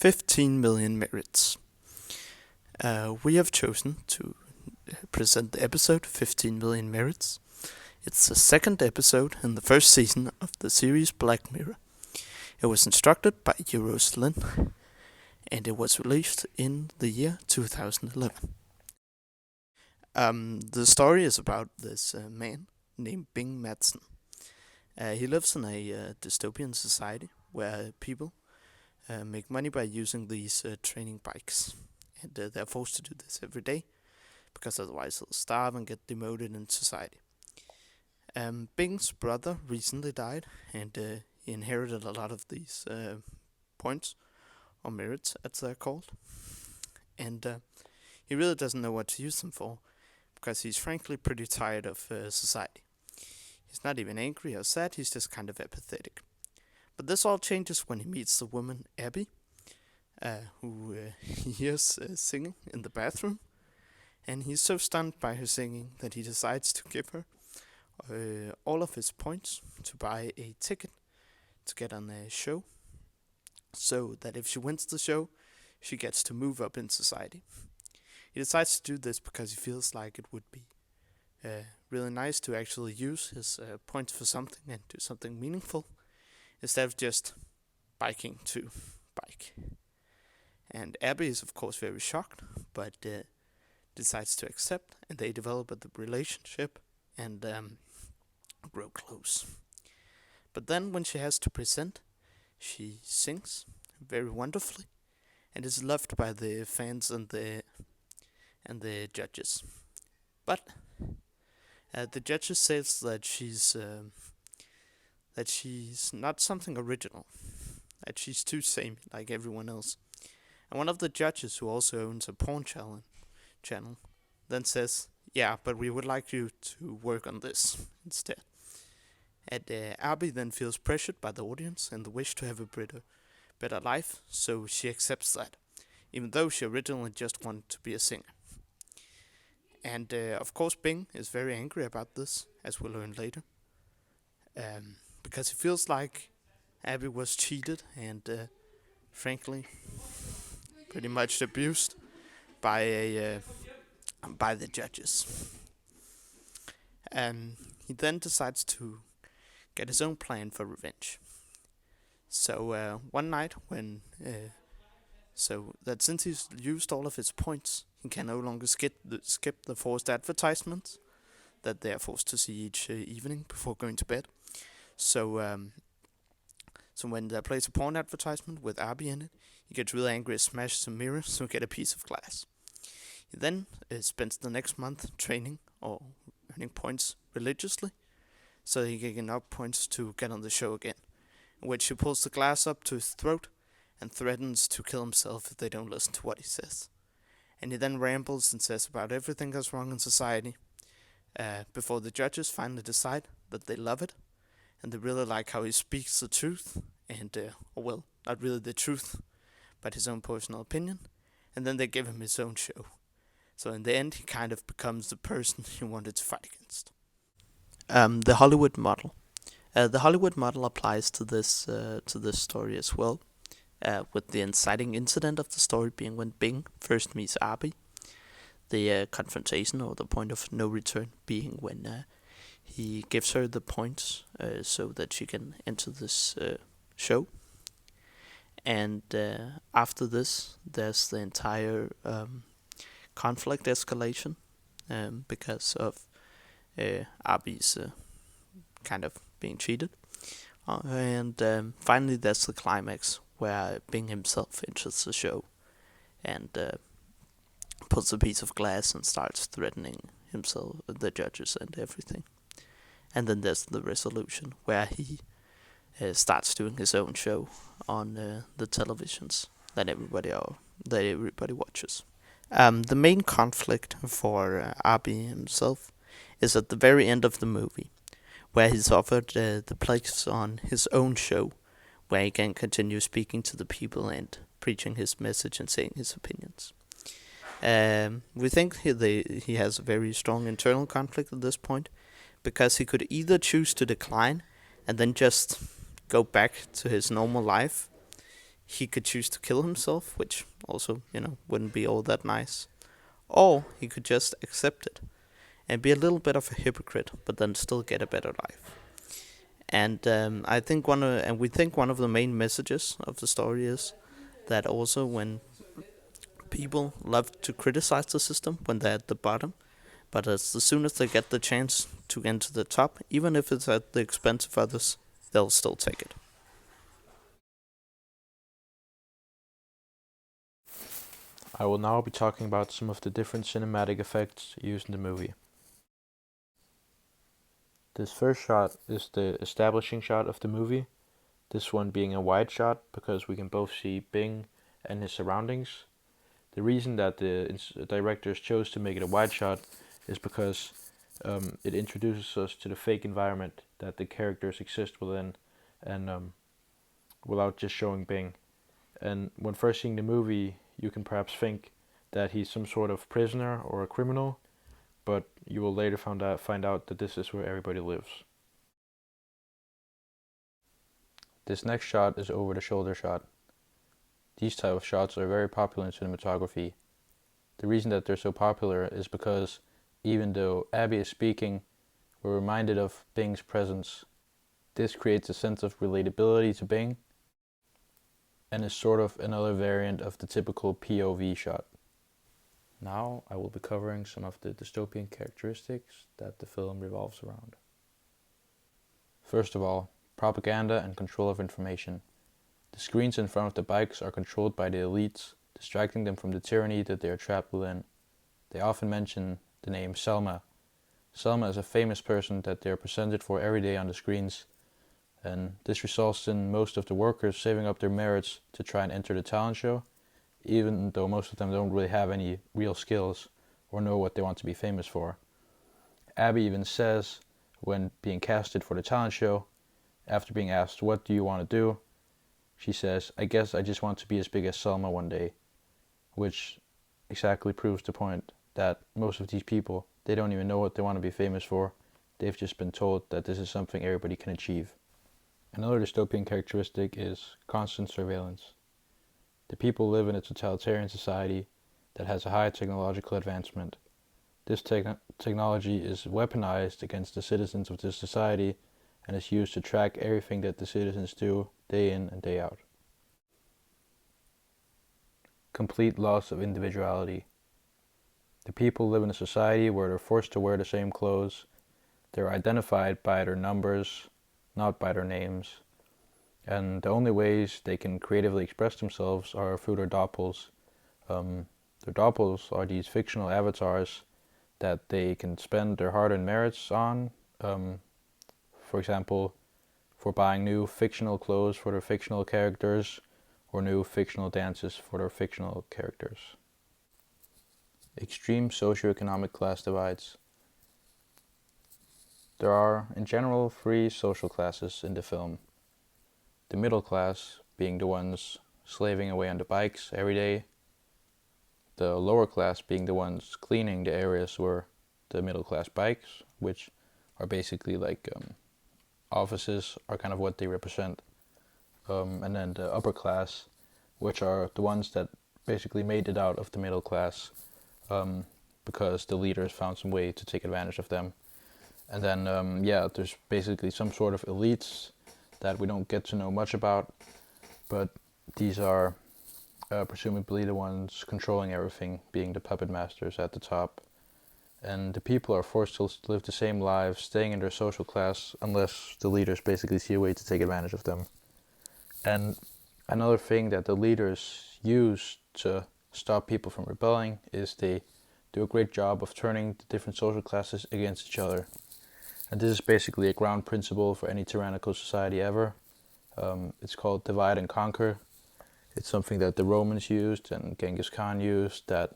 15 million merits. We have chosen to present the episode 15 million merits. It's the second episode in the first season of the series Black Mirror. It was instructed by Euros Lin, and it was released in the year 2011. The story is about this man named Bing Madsen. He lives in a dystopian society where people make money by using these training bikes, and they're forced to do this every day because otherwise they'll starve and get demoted in society. Bing's brother recently died, and he inherited a lot of these points, or merits as they're called, and he really doesn't know what to use them for because he's frankly pretty tired of society. He's not even angry or sad, he's just kind of apathetic. But this all changes when he meets the woman Abby, who he hears singing in the bathroom, and he's so stunned by her singing that he decides to give her all of his points to buy a ticket to get on a show, so that if she wins the show, she gets to move up in society. He decides to do this because he feels like it would be really nice to actually use his points for something and do something meaningful, instead of just biking to bike. And Abby is of course very shocked, but decides to accept, and they develop a relationship and grow close. But then when she has to present, she sings very wonderfully and is loved by the fans and the judges. But the judges says that she's not something original, that she's too samey like everyone else. And one of the judges, who also owns a porn channel, then says, "Yeah, but we would like you to work on this instead." And Abby then feels pressured by the audience and the wish to have a better life, so she accepts that, even though she originally just wanted to be a singer. And of course Bing is very angry about this, as we'll learn later, because he feels like Abby was cheated and frankly pretty much abused by the judges. He then decides to get his own plan for revenge. So one night so that since he's used all of his points, he can no longer skip the forced advertisements that they are forced to see each evening before going to bed. So when there plays a porn advertisement with Abby in it, he gets really angry and smashes some mirrors to get a piece of glass. He then spends the next month training or earning points religiously, so he can get enough points to get on the show again, in which he pulls the glass up to his throat and threatens to kill himself if they don't listen to what he says. And he then rambles and says about everything that's wrong in society, before the judges finally decide that they love it, and they really like how he speaks the truth, and, well, not really the truth, but his own personal opinion, and then they give him his own show. So in the end, he kind of becomes the person he wanted to fight against. The Hollywood model. The Hollywood model applies to this story as well, with the inciting incident of the story being when Bing first meets Abby, the confrontation or the point of no return being when he gives her the points so that she can enter this show. And after this, there's the entire conflict escalation because of Abby's kind of being cheated. And finally, there's the climax where Bing himself enters the show and puts a piece of glass and starts threatening himself, the judges, and everything. And then there's the resolution where he starts doing his own show on the televisions that everybody watches. The main conflict for Abby himself is at the very end of the movie, where he's offered the place on his own show, where he can continue speaking to the people and preaching his message and saying his opinions. We think he has a very strong internal conflict at this point, because he could either choose to decline and then just go back to his normal life. he could choose to kill himself, which also, wouldn't be all that nice. Or he could just accept it and be a little bit of a hypocrite, but then still get a better life. And we think one of the main messages of the story is that also when people love to criticize the system when they're at the bottom, but as soon as they get the chance to get to the top, even if it's at the expense of others, they'll still take it. I will now be talking about some of the different cinematic effects used in the movie. This first shot is the establishing shot of the movie, this one being a wide shot because we can both see Bing and his surroundings. The reason that the directors chose to make it a wide shot is because it introduces us to the fake environment that the characters exist within, and without just showing Bing. And when first seeing the movie, you can perhaps think that he's some sort of prisoner or a criminal, but you will later find out that this is where everybody lives. This next shot is over the shoulder shot. These type of shots are very popular in cinematography. The reason that they're so popular is because even though Abby is speaking, we're reminded of Bing's presence. This creates a sense of relatability to Bing and is sort of another variant of the typical POV shot. Now I will be covering some of the dystopian characteristics that the film revolves around. First of all, propaganda and control of information. The screens in front of the bikes are controlled by the elites, distracting them from the tyranny that they are trapped within. They often mention the name Selma. Selma is a famous person that they are presented for every day on the screens, and this results in most of the workers saving up their merits to try and enter the talent show, even though most of them don't really have any real skills or know what they want to be famous for. Abby even says, when being casted for the talent show, after being asked, "What do you want to do?" she says, "I guess I just want to be as big as Selma one day," which exactly proves the point that most of these people, they don't even know what they want to be famous for. They've just been told that this is something everybody can achieve. Another dystopian characteristic is constant surveillance. The people live in a totalitarian society that has a high technological advancement. This technology is weaponized against the citizens of this society and is used to track everything that the citizens do day in and day out. Complete loss of individuality. The people live in a society where they're forced to wear the same clothes. They're identified by their numbers, not by their names. And the only ways they can creatively express themselves are through their doppels. Their doppels are these fictional avatars that they can spend their hard-earned merits on. For example, for buying new fictional clothes for their fictional characters, or new fictional dances for their fictional characters. Extreme socioeconomic class divides. There are, in general, three social classes in the film. The middle class being the ones slaving away on the bikes every day. The lower class being the ones cleaning the areas where the middle class bikes, which are basically like offices, are kind of what they represent. And then the upper class, which are the ones that basically made it out of the middle class because the leaders found some way to take advantage of them. And then, there's basically some sort of elites that we don't get to know much about, but these are presumably the ones controlling everything, being the puppet masters at the top. And the people are forced to live the same lives, staying in their social class, unless the leaders basically see a way to take advantage of them. And another thing that the leaders use to stop people from rebelling is they do a great job of turning the different social classes against each other. And this is basically a ground principle for any tyrannical society ever. It's called divide and conquer. It's something that the Romans used and Genghis Khan used, that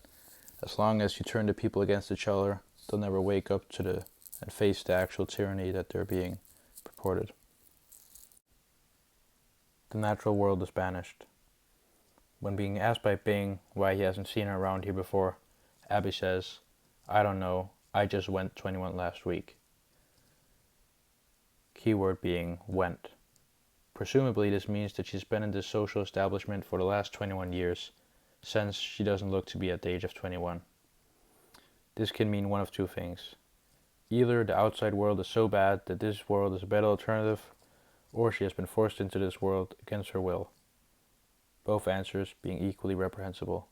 as long as you turn the people against each other, they'll never wake up to and face the actual tyranny that they're being purported. The natural world is banished. When being asked by Bing why he hasn't seen her around here before, Abby says, "I don't know, I just went 21 last week." Keyword being went. Presumably this means that she's been in this social establishment for the last 21 years, since she doesn't look to be at the age of 21. This can mean one of two things. Either the outside world is so bad that this world is a better alternative, or she has been forced into this world against her will. Both answers being equally reprehensible.